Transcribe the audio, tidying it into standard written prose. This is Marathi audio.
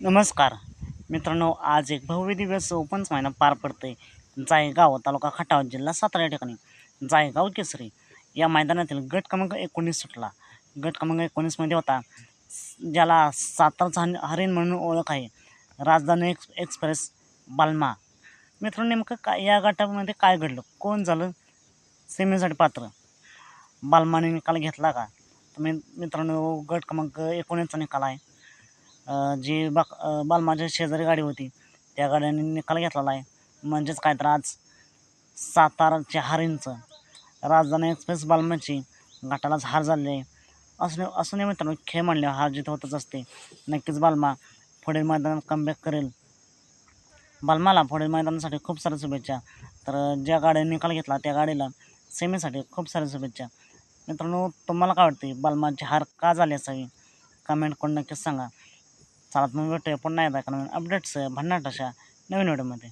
नमस्कार मित्रांनो, आज एक भव्य दिव्य ओपन्स महिना पार पडतंय. जायगाव तालुका खटाव जिल्हा सातारा या ठिकाणी जायगाव केसरी या मैदानातील गट क्रमांक 19 सुटला. गट क्रमांक 19मध्ये होता ज्याला सातारचा हरिण म्हणून ओळख आहे, राजधानी एक्सप्रेस बालमा. मित्रांनो, नेमकं काय या गटामध्ये काय घडलं, कोण झालं सेमीसाठी पात्र, बालमाने निकाल घेतला का? तर मित्रांनो, गट क्रमांक 19चा निकाल आहे. जी बालमाच्या शेजारी गाडी होती त्या गाड्याने निकाल घेतलेला आहे. म्हणजेच काय तर आज साताराच्या हरिणचं राजधानी एक्सप्रेस बालमाची गटालाच हार झालेली आहे. असं नाही मित्रांनो, खेळ म्हणल्यावर हार जीत होतच असते. नक्कीच बालमा पुढील मैदानात कमबॅक करेल. बालमाला पुढील मैदानासाठी खूप साऱ्या शुभेच्छा. तर ज्या गाड्याने निकाल घेतला त्या गाडीला सेमीसाठी खूप साऱ्या शुभेच्छा. मित्रांनो, तुम्हाला काय वाटते, बालमाची हार का झाली असावी? कमेंट करून नक्कीच सांगा. चला, मग भेटूया पुन्हा एकदा नवीन अपडेट्स भन्नाट अशा नवीन व्हिडिओमध्ये.